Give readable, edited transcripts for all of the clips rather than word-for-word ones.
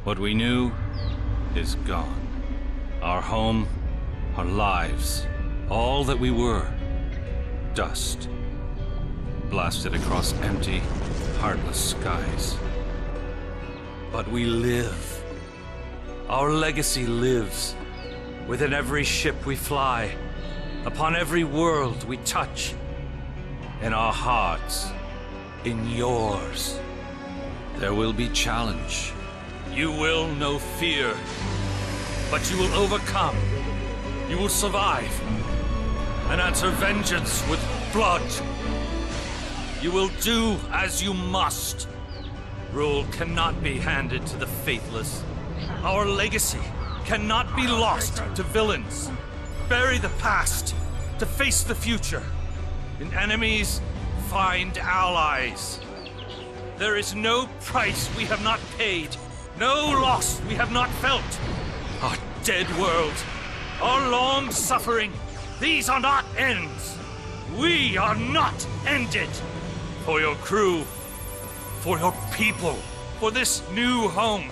What we knew is gone. Our home, our lives, all that we were, dust. Blasted across empty, heartless skies. But we live. Our legacy lives within every ship we fly, upon every world we touch, in our hearts, in yours. There will be challenge. You will know fear, but you will overcome. You will survive and answer vengeance with blood. You will do as you must. Rule cannot be handed to the faithless. Our legacy cannot be lost to villains. Bury the past to face the future. In enemies, find allies. There is no price we have not paid, no loss we have not felt. Our dead world, our long suffering, these are not ends. We are not ended. For your crew, for your people, for this new home,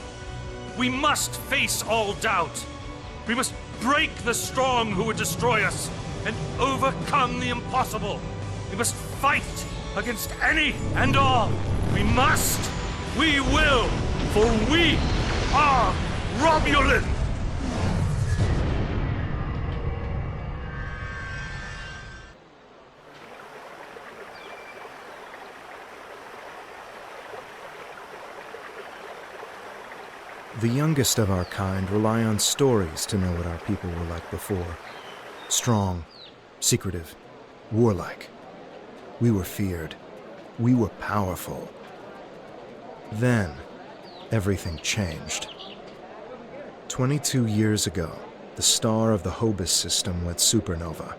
we must face all doubt. We must break the strong who would destroy us and overcome the impossible. We must fight against any and all. We must, we will, for we are Romulan! The youngest of our kind rely on stories to know what our people were like before. Strong, secretive, warlike. We were feared. We were powerful. Then, everything changed. 22 years ago, the star of the Hobus system went supernova.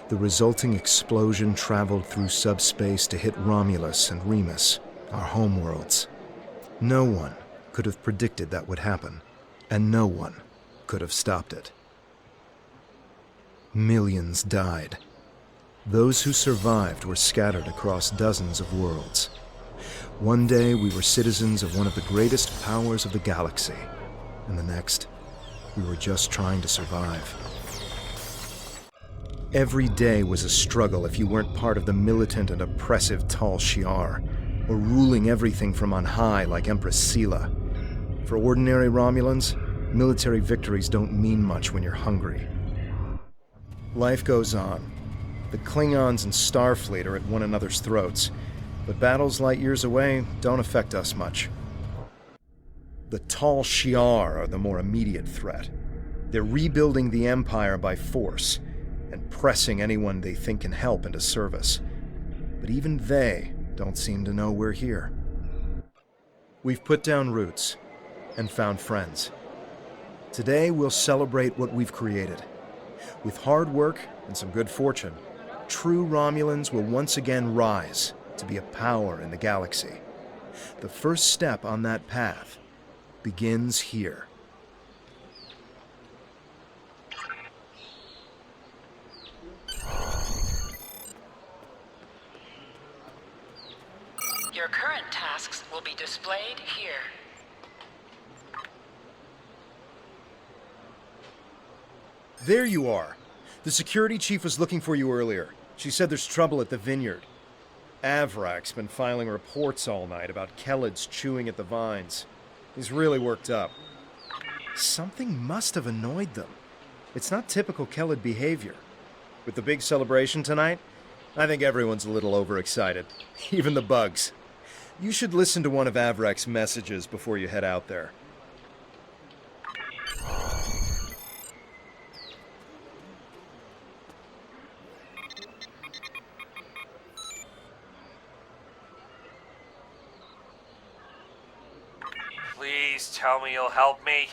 The resulting explosion traveled through subspace to hit Romulus and Remus, our homeworlds. No one could have predicted that would happen, and no one could have stopped it. Millions died. Those who survived were scattered across dozens of worlds. One day we were citizens of one of the greatest powers of the galaxy, and the next, we were just trying to survive. Every day was a struggle if you weren't part of the militant and oppressive Tal Shiar, or ruling everything from on high like Empress Sela. For ordinary Romulans, military victories don't mean much when you're hungry. Life goes on. The Klingons and Starfleet are at one another's throats, but battles light years away don't affect us much. The Tal Shiar are the more immediate threat. They're rebuilding the Empire by force, and pressing anyone they think can help into service. But even they don't seem to know we're here. We've put down roots and found friends. Today we'll celebrate what we've created. With hard work and some good fortune, true Romulans will once again rise to be a power in the galaxy. The first step on that path begins here. Your current tasks will be displayed here. There you are. The security chief was looking for you earlier. She said there's trouble at the vineyard. Avrak's been filing reports all night about Kellids chewing at the vines. He's really worked up. Something must have annoyed them. It's not typical Kellid behavior. With the big celebration tonight, I think everyone's a little overexcited. Even the bugs. You should listen to one of Avrak's messages before you head out there. Please tell me you'll help me.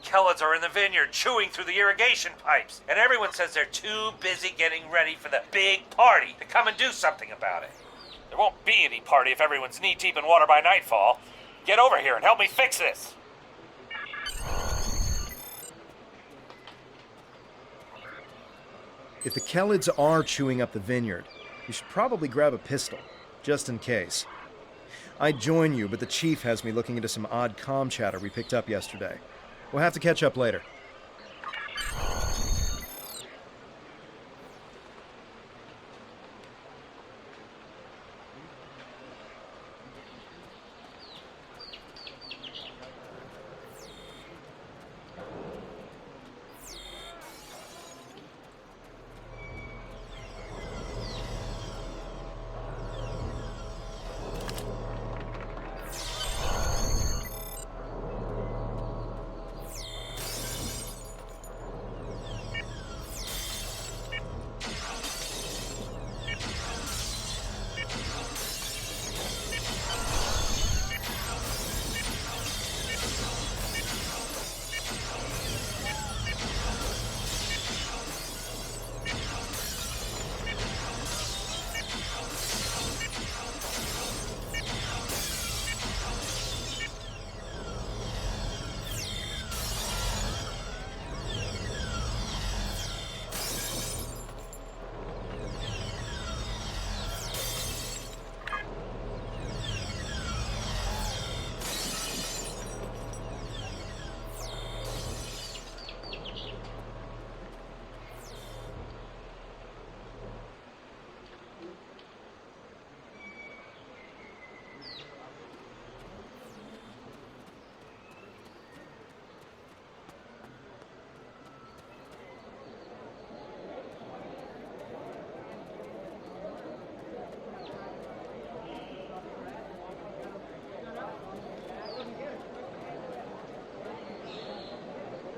Kellids are in the vineyard chewing through the irrigation pipes, and everyone says they're too busy getting ready for the big party to come and do something about it. There won't be any party if everyone's knee-deep in water by nightfall. Get over here and help me fix this. If the Kellids are chewing up the vineyard, you should probably grab a pistol, just in case. I'd join you, but the chief has me looking into some odd comm chatter we picked up yesterday. We'll have to catch up later.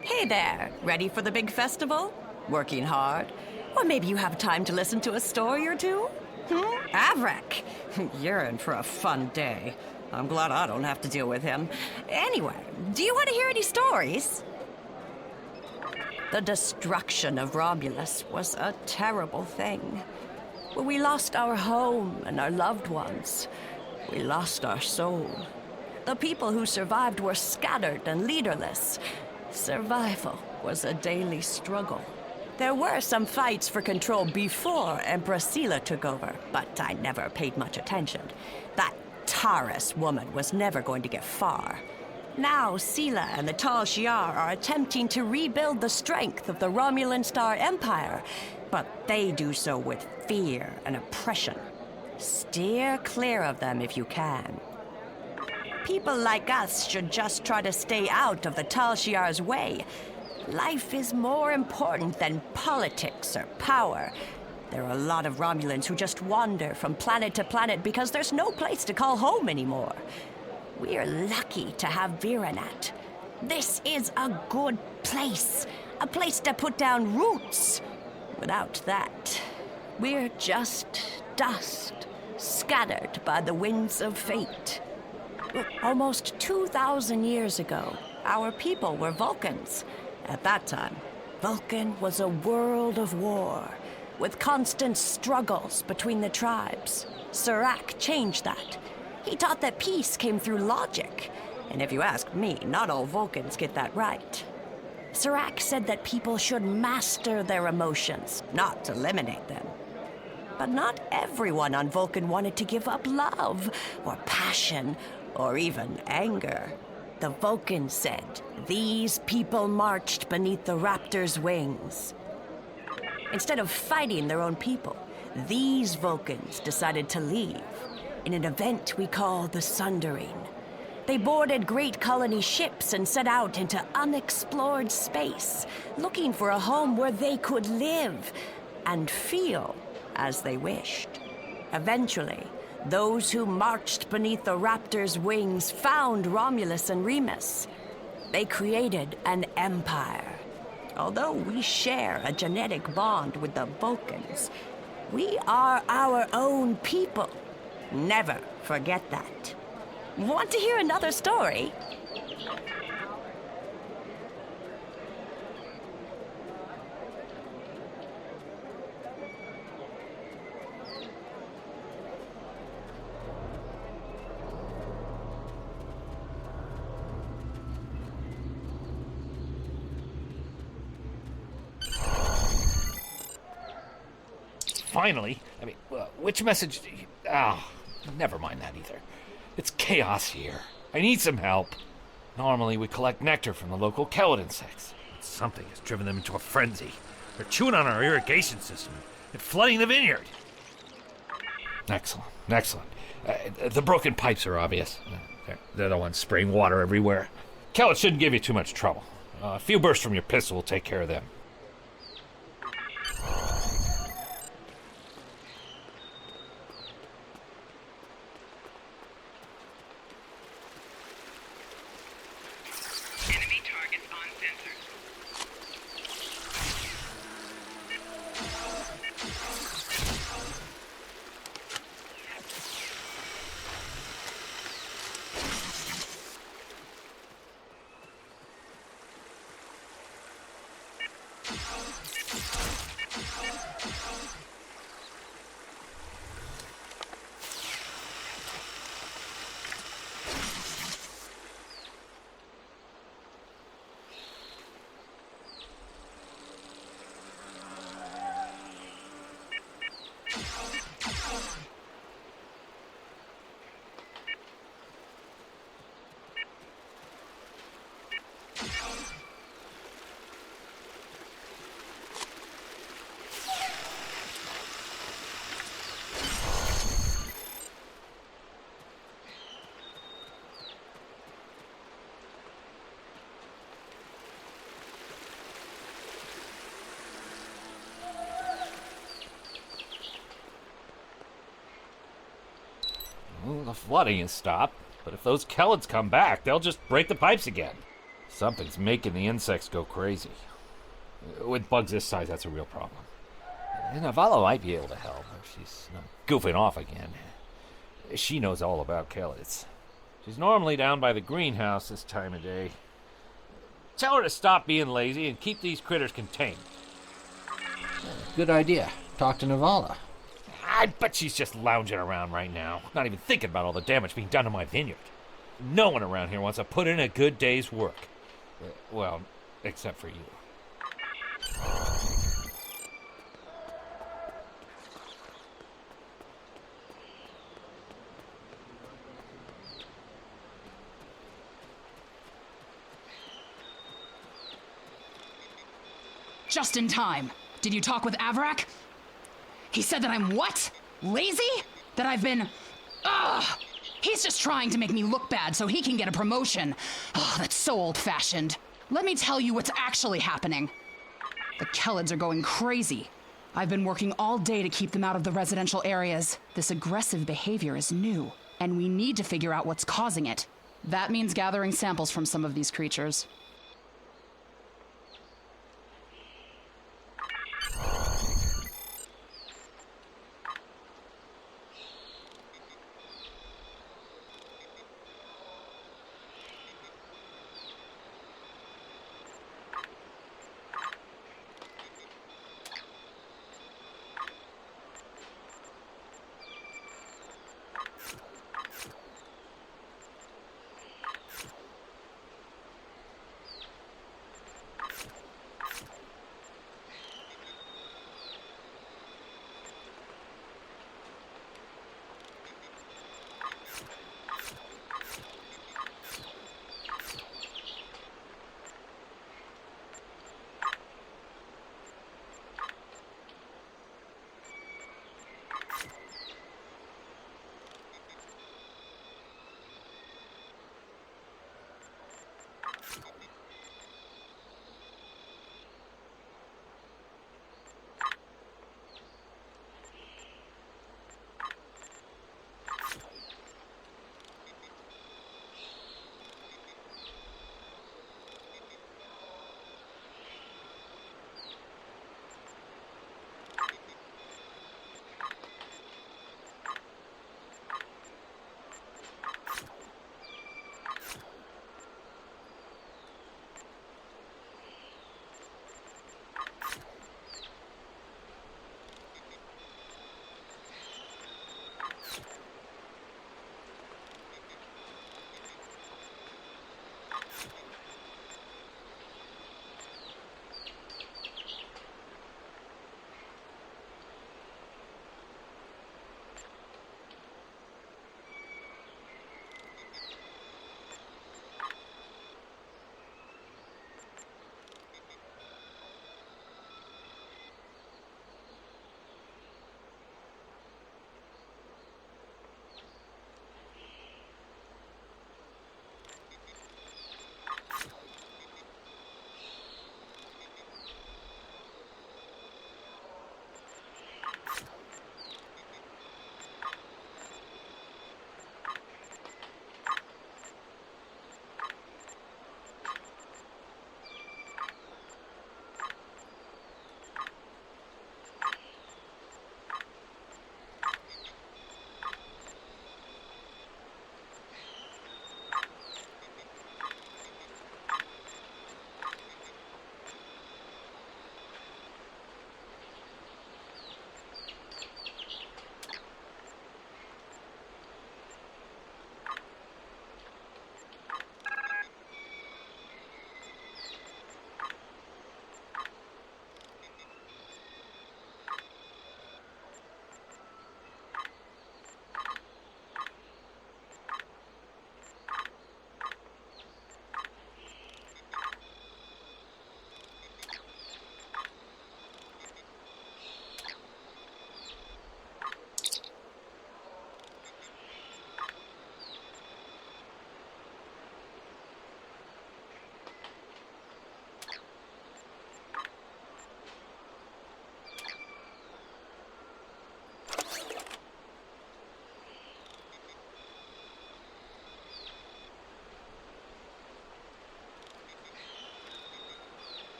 Hey there, ready for the big festival? Working hard? Or maybe you have time to listen to a story or two? Avrik, you're in for a fun day. I'm glad I don't have to deal with him. Anyway, do you want to hear any stories? The destruction of Romulus was a terrible thing. We lost our home and our loved ones. We lost our soul. The people who survived were scattered and leaderless. Survival was a daily struggle. There were some fights for control before Empress Sela took over, but I never paid much attention. That Taurus woman was never going to get far. Now Sela and the Tal Shiar are attempting to rebuild the strength of the Romulan Star Empire, but they do so with fear and oppression. Steer clear of them if you can. People like us should just try to stay out of the Tal Shiar's way. Life is more important than politics or power. There are a lot of Romulans who just wander from planet to planet because there's no place to call home anymore. We're lucky to have Viranat. This is a good place. A place to put down roots. Without that, we're just dust, scattered by the winds of fate. Almost 2,000 years ago, our people were Vulcans. At that time, Vulcan was a world of war, with constant struggles between the tribes. Serac changed that. He taught that peace came through logic. And if you ask me, not all Vulcans get that right. Serac said that people should master their emotions, not eliminate them. But not everyone on Vulcan wanted to give up love, or passion, or even anger. The Vulcans said, these people marched beneath the raptor's wings. Instead of fighting their own people, these Vulcans decided to leave in an event we call the Sundering. They boarded great colony ships and set out into unexplored space, looking for a home where they could live and feel as they wished. Eventually, those who marched beneath the raptor's wings found Romulus and Remus. They created an empire. Although we share a genetic bond with the Vulcans, we are our own people. Never forget that. Want to hear another story? Finally. I mean, which message... never mind that either. It's chaos here. I need some help. Normally, we collect nectar from the local kelid insects. But something has driven them into a frenzy. They're chewing on our irrigation system and flooding the vineyard. Excellent, excellent. The broken pipes are obvious. They're the ones spraying water everywhere. Kellet shouldn't give you too much trouble. A few bursts from your pistol will take care of them. Enemy targets on sensors. Well, the flooding has stopped, but if those kellids come back, they'll just break the pipes again. Something's making the insects go crazy. With bugs this size, that's a real problem. Navala might be able to help if she's not goofing off again. She knows all about kellids. She's normally down by the greenhouse this time of day. Tell her to stop being lazy and keep these critters contained. Good idea. Talk to Navala. I bet she's just lounging around right now, not even thinking about all the damage being done to my vineyard. No one around here wants to put in a good day's work. Well, except for you. Just in time. Did you talk with Avrak? He said that I'm what? Lazy? That I've been... Ugh! He's just trying to make me look bad so he can get a promotion. Oh, that's so old-fashioned. Let me tell you what's actually happening. The kellids are going crazy. I've been working all day to keep them out of the residential areas. This aggressive behavior is new, and we need to figure out what's causing it. That means gathering samples from some of these creatures.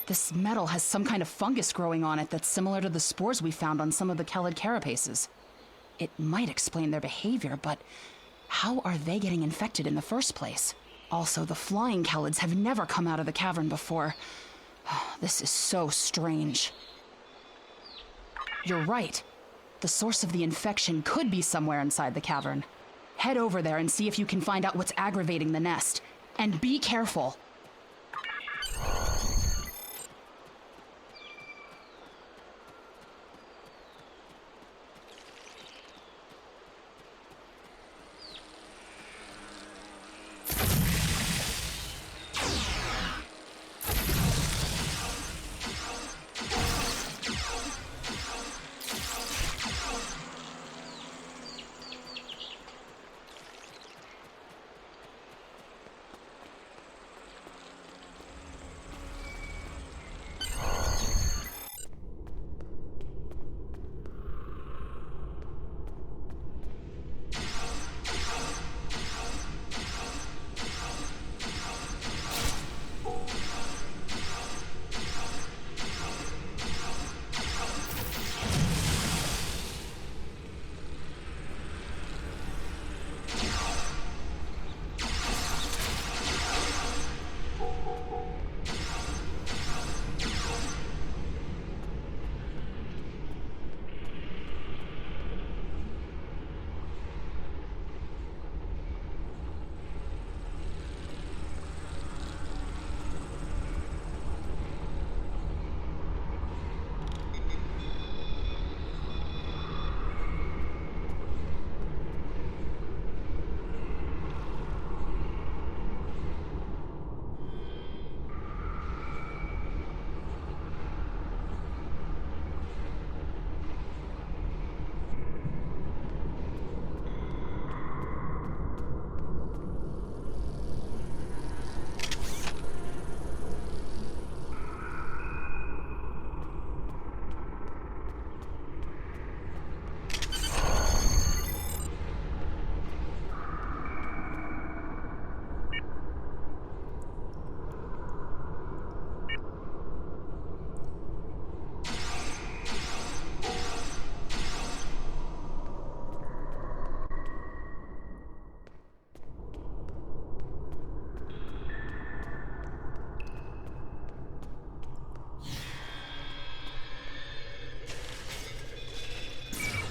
This metal has some kind of fungus growing on it that's similar to the spores we found on some of the Kelid carapaces. It might explain their behavior, but how are they getting infected in the first place? Also, the flying Kelids have never come out of the cavern before. This is so strange. You're right. The source of the infection could be somewhere inside the cavern. Head over there and see if you can find out what's aggravating the nest. And be careful.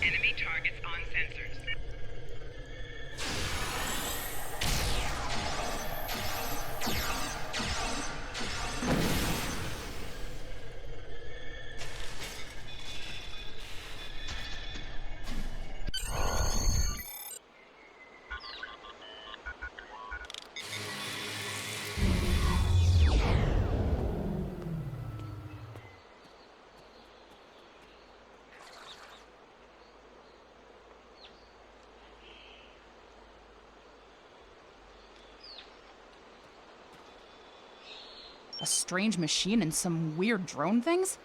Enemy targets on sensors. A strange machine and some weird drone things?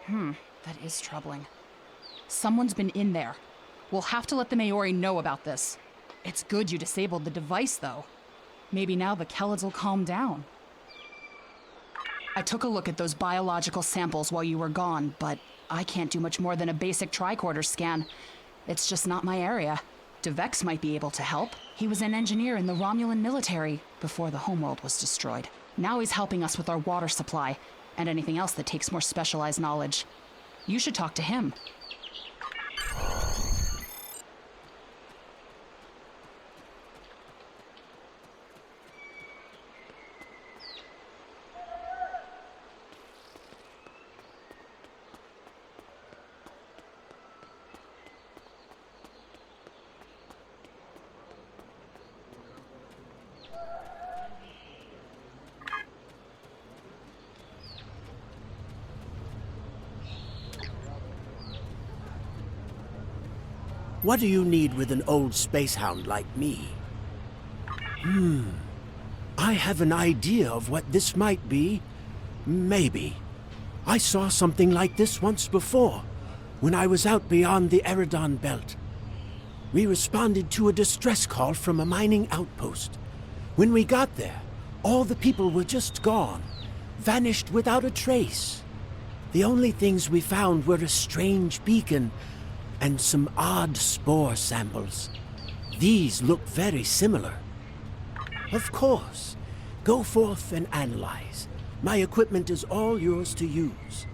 That is troubling. Someone's been in there. We'll have to let the Maori know about this. It's good you disabled the device, though. Maybe now the Kelids will calm down. I took a look at those biological samples while you were gone, but I can't do much more than a basic tricorder scan. It's just not my area. DeVex might be able to help. He was an engineer in the Romulan military before the homeworld was destroyed. Now he's helping us with our water supply and anything else that takes more specialized knowledge. You should talk to him. What do you need with an old spacehound like me? I have an idea of what this might be. Maybe. I saw something like this once before, when I was out beyond the Eridon Belt. We responded to a distress call from a mining outpost. When we got there, all the people were just gone. vanished without a trace. The only things we found were a strange beacon and some odd spore samples. These look very similar. Of course. Go forth and analyze. My equipment is all yours to use.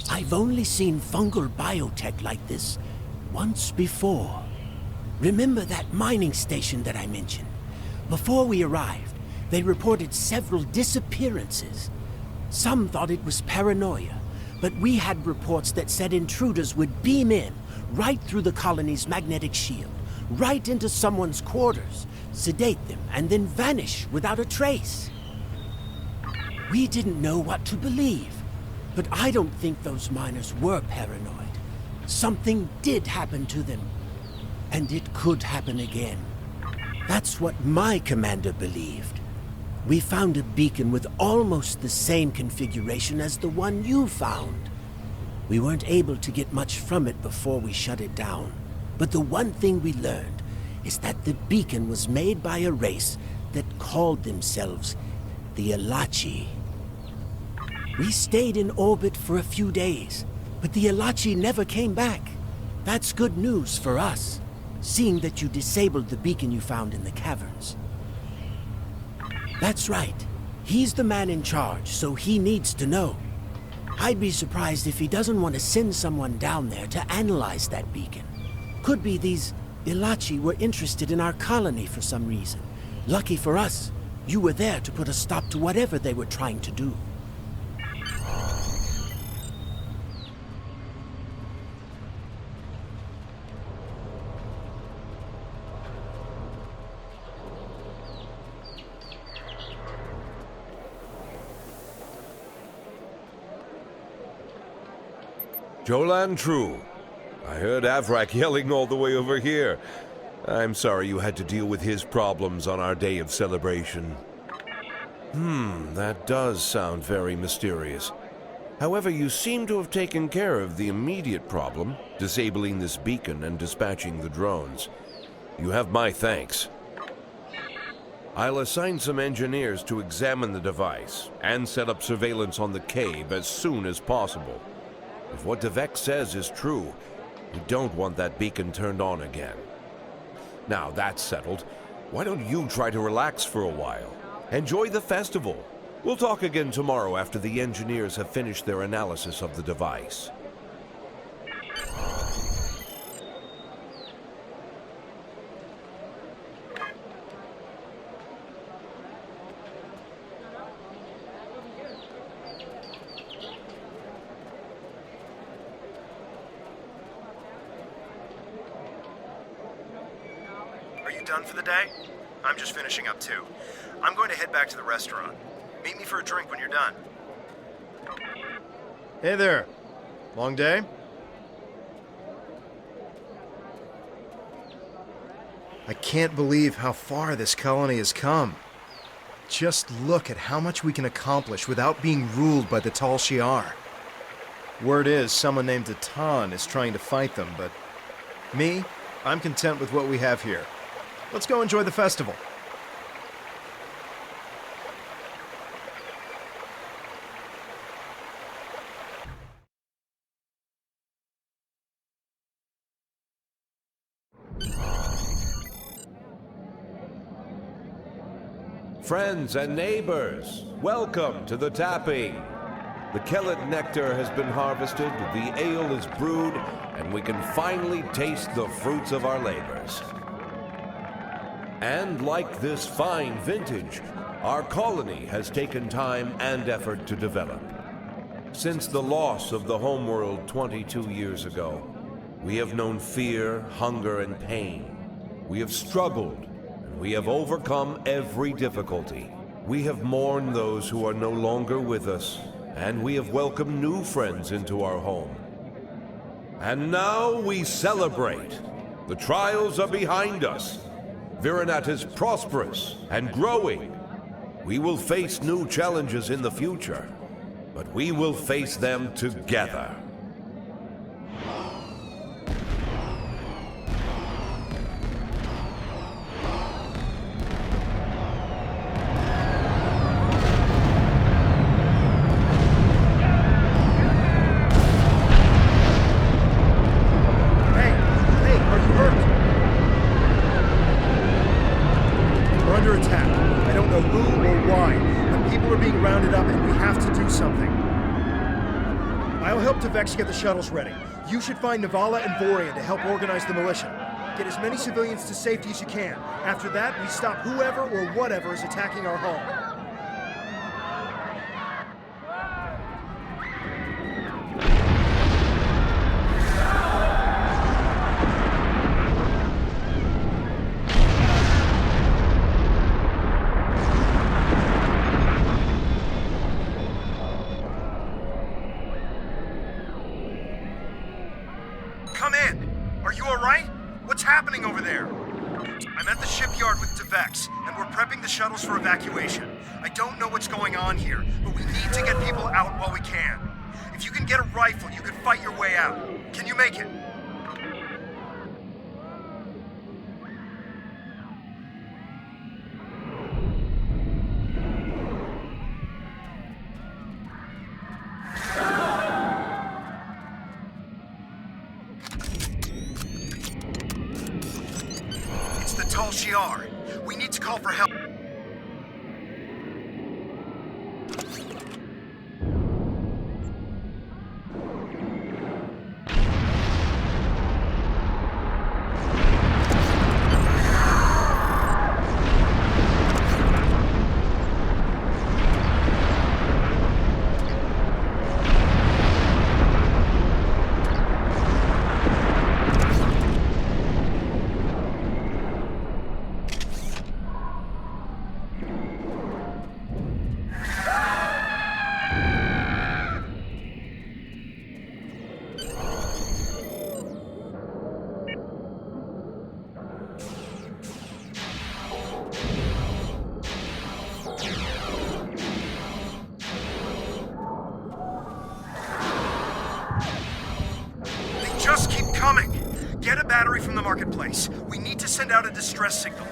I've only seen fungal biotech like this once before. Remember that mining station that I mentioned? Before we arrived, they reported several disappearances. Some thought it was paranoia, but we had reports that said intruders would beam in right through the colony's magnetic shield, right into someone's quarters, sedate them, and then vanish without a trace. We didn't know what to believe, but I don't think those miners were paranoid. Something did happen to them, and it could happen again. That's what my commander believed. We found a beacon with almost the same configuration as the one you found. We weren't able to get much from it before we shut it down. But the one thing we learned is that the beacon was made by a race that called themselves the Elachi. We stayed in orbit for a few days, but the Elachi never came back. That's good news for us, seeing that you disabled the beacon you found in the caverns. That's right. He's the man in charge, so he needs to know. I'd be surprised if he doesn't want to send someone down there to analyze that beacon. Could be these Elachi were interested in our colony for some reason. Lucky for us, you were there to put a stop to whatever they were trying to do. Jolan True. I heard Avrak yelling all the way over here. I'm sorry you had to deal with his problems on our day of celebration. That does sound very mysterious. However, you seem to have taken care of the immediate problem, disabling this beacon and dispatching the drones. You have my thanks. I'll assign some engineers to examine the device and set up surveillance on the cave as soon as possible. If what Devek says is true, we don't want that beacon turned on again. Now that's settled, why don't you try to relax for a while? Enjoy the festival. We'll talk again tomorrow after the engineers have finished their analysis of the device. Are you done for the day? I'm just finishing up too. I'm going to head back to the restaurant. Meet me for a drink when you're done. Hey there. Long day? I can't believe how far this colony has come. Just look at how much we can accomplish without being ruled by the Tal Shiar. Word is someone named Atan is trying to fight them, but me, I'm content with what we have here. Let's go enjoy the festival. Friends and neighbors, welcome to the tapping. The Kellet nectar has been harvested, the ale is brewed, and we can finally taste the fruits of our labors. And like this fine vintage, our colony has taken time and effort to develop. Since the loss of the homeworld 22 years ago, we have known fear, hunger, and pain. We have struggled, and we have overcome every difficulty. We have mourned those who are no longer with us, and we have welcomed new friends into our home. And now we celebrate. The trials are behind us. Virinat is prosperous and growing. We will face new challenges in the future, but we will face them together. Vex, get the shuttles ready. You should find Navala and Vorian to help organize the militia. Get as many civilians to safety as you can. After that, we stop whoever or whatever is attacking our home. Come in! Are you alright? What's happening over there? I'm at the shipyard with Vex, and we're prepping the shuttles for evacuation. I don't know what's going on here, but we need to get people out while we can. If you can get a rifle, you can fight your way out. Can you make it? We need to call for help. Just keep coming! Get a battery from the marketplace. We need to send out a distress signal.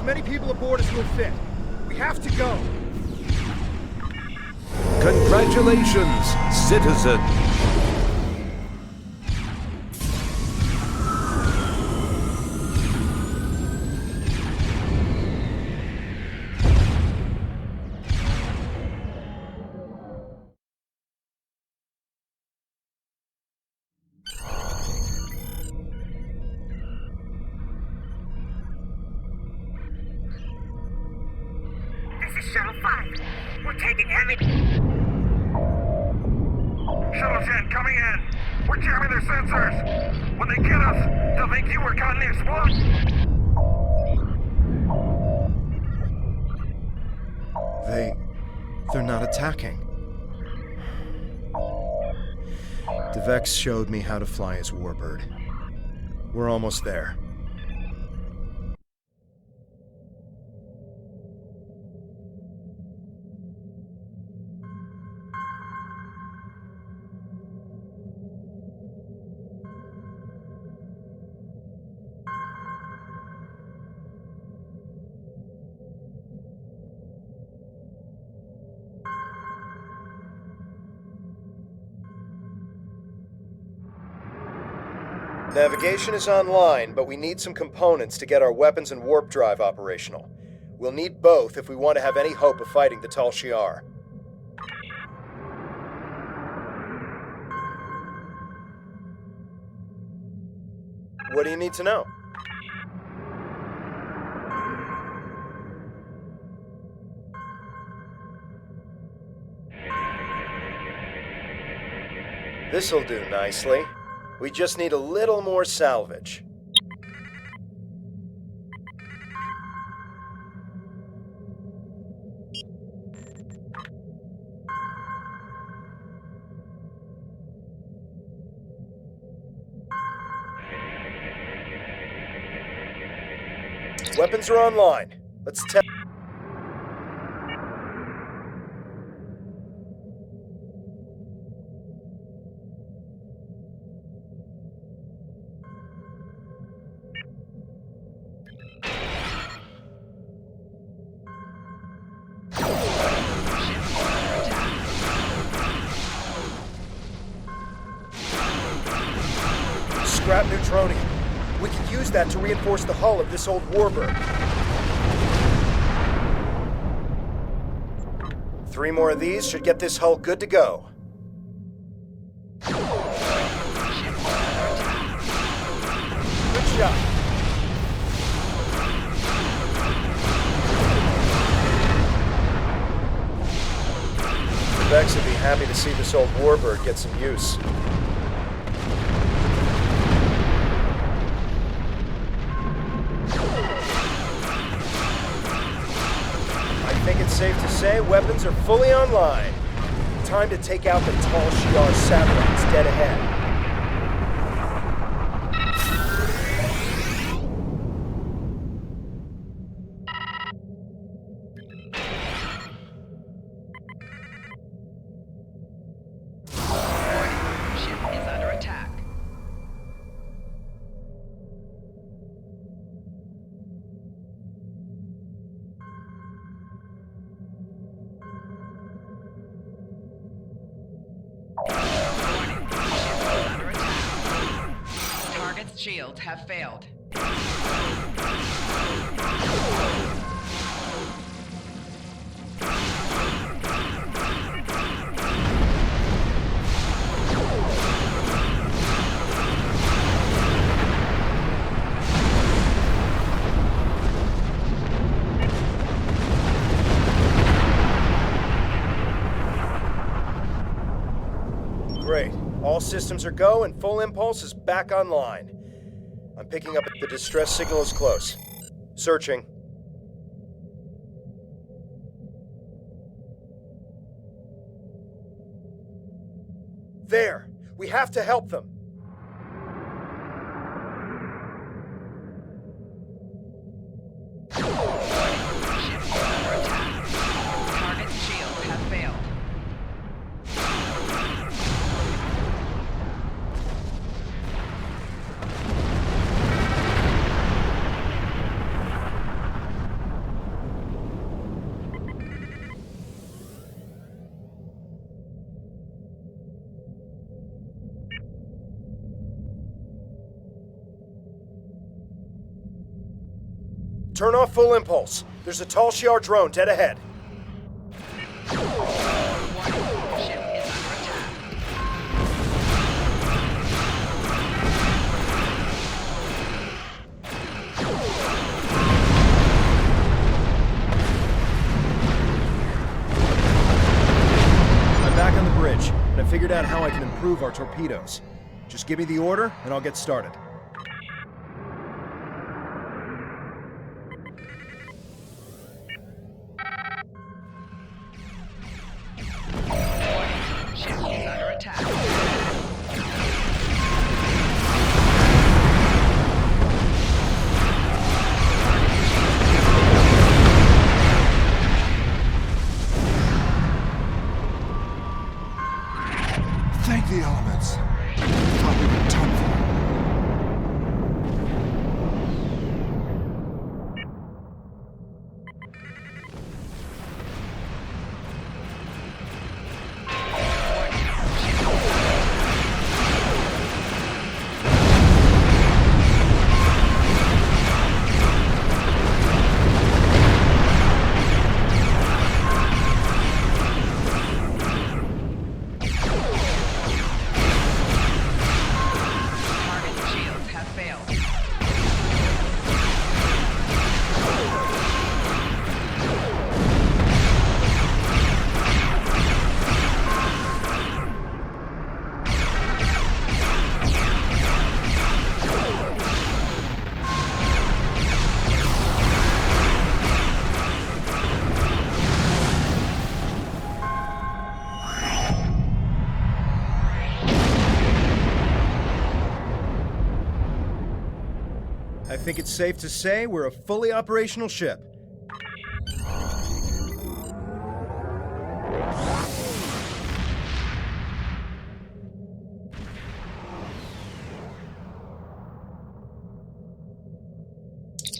as many people aboard as will fit. We have to go. Congratulations, citizen! This is Shuttle 5. We're taking heavy... Shuttle 10 coming in. We're jamming their sensors. When they get us, they'll think you were caught in the explosion. They're not attacking. DeVex showed me how to fly his warbird. We're almost there. Navigation is online, but we need some components to get our weapons and warp drive operational. We'll need both if we want to have any hope of fighting the Tal Shiar. What do you need to know? This'll do nicely. We just need a little more salvage. Weapons are online. Let's test. Scrap neutronium. We could use that to reinforce the hull of this old warbird. 3 more of these should get this hull good to go. Good shot. Vex would be happy to see this old warbird get some use. I think it's safe to say weapons are fully online. Time to take out the Tal Shiar satellites dead ahead. Ship is under attack. Target's shields have failed. Great. All systems are go and full impulse is back online. I'm picking up the distress signal is close. Searching. There! We have to help them! Target's shields have failed. Turn off full impulse. There's a Tal Shiar drone dead ahead. I'm back on the bridge, and I figured out how I can improve our torpedoes. Just give me the order, and I'll get started. Thank the elements. Thought we were done for. I think it's safe to say we're a fully operational ship.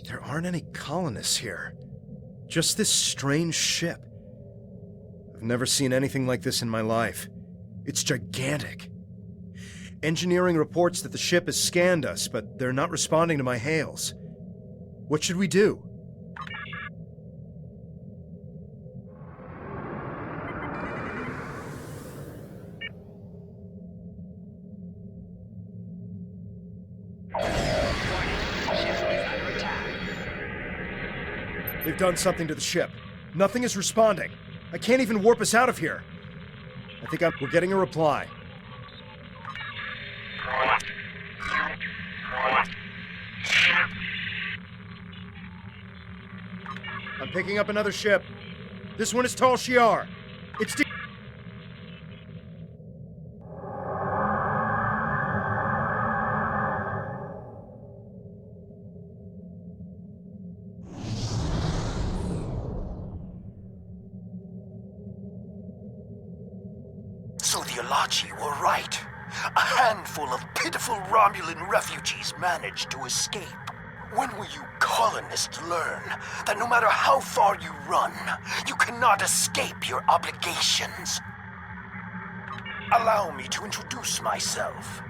There aren't any colonists here. Just this strange ship. I've never seen anything like this in my life. It's gigantic. Engineering reports that the ship has scanned us, but they're not responding to my hails. What should we do? They've done something to the ship. Nothing is responding. I can't even warp us out of here. I think we're getting a reply. I'm picking up another ship. This one is Tal Shiar. It's So the Alachi were right. A handful of pitiful Romulan refugees managed to escape. When will you colonists learn that no matter how far you run, you cannot escape your obligations? Allow me to introduce myself.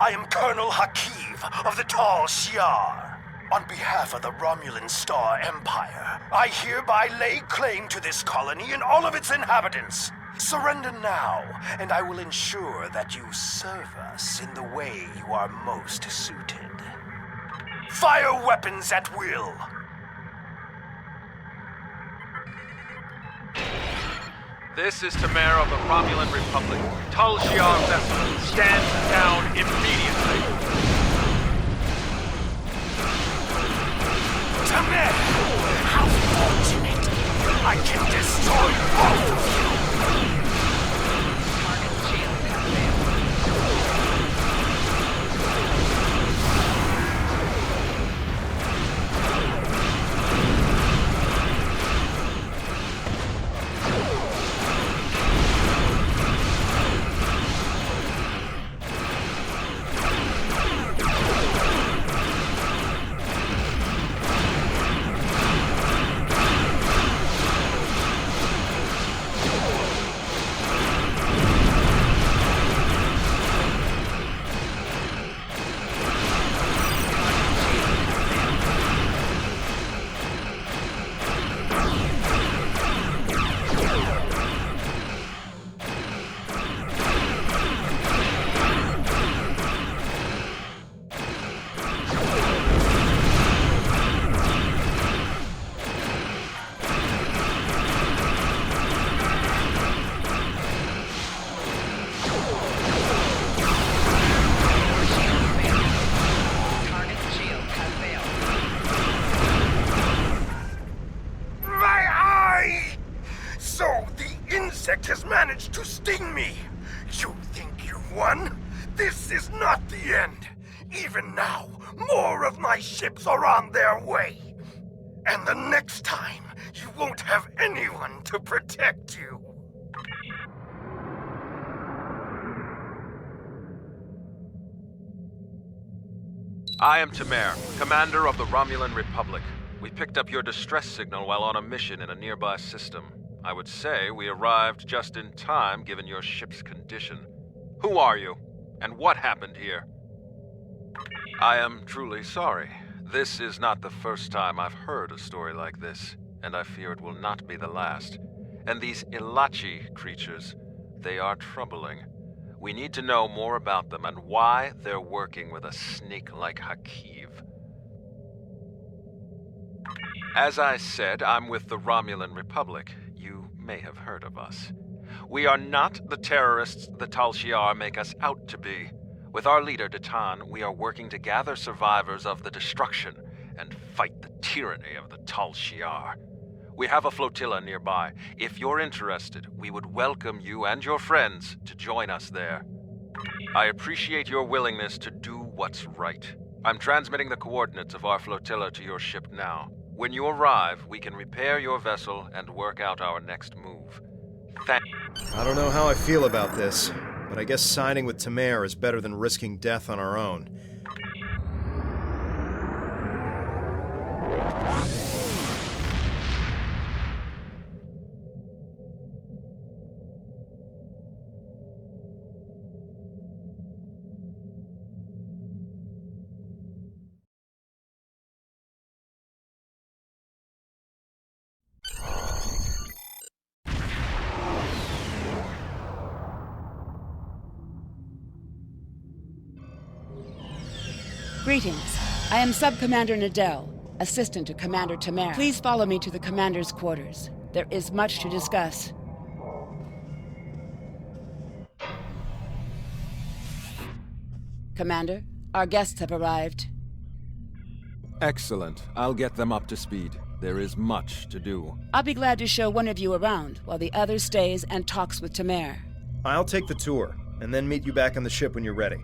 I am Colonel Hakiv of the Tal Shiar. On behalf of the Romulan Star Empire, I hereby lay claim to this colony and all of its inhabitants. Surrender now, and I will ensure that you serve us in the way you are most suited. Fire weapons at will! This is to Mayor of the Romulan Republic. Tal Shiar vessel stands down immediately. Tamer! How fortunate! I can destroy both of you! This is not the end. Even now, more of my ships are on their way. And the next time, you won't have anyone to protect you. I am Tamer, commander of the Romulan Republic. We picked up your distress signal while on a mission in a nearby system. I would say we arrived just in time given your ship's condition. Who are you? And what happened here? I am truly sorry. This is not the first time I've heard a story like this, and I fear it will not be the last. And these Ilachi creatures, they are troubling. We need to know more about them and why they're working with a snake like Hakiv. As I said, I'm with the Romulan Republic. You may have heard of us. We are not the terrorists the Tal Shiar make us out to be. With our leader, Datan, we are working to gather survivors of the destruction and fight the tyranny of the Tal Shiar. We have a flotilla nearby. If you're interested, we would welcome you and your friends to join us there. I appreciate your willingness to do what's right. I'm transmitting the coordinates of our flotilla to your ship now. When you arrive, we can repair your vessel and work out our next move. I don't know how I feel about this, but I guess siding with Tamer is better than risking death on our own. Greetings. I am Sub-Commander Nadell, assistant to Commander Tamer. Please follow me to the Commander's quarters. There is much to discuss. Commander, our guests have arrived. Excellent. I'll get them up to speed. There is much to do. I'll be glad to show one of you around while the other stays and talks with Tamer. I'll take the tour, and then meet you back on the ship when you're ready.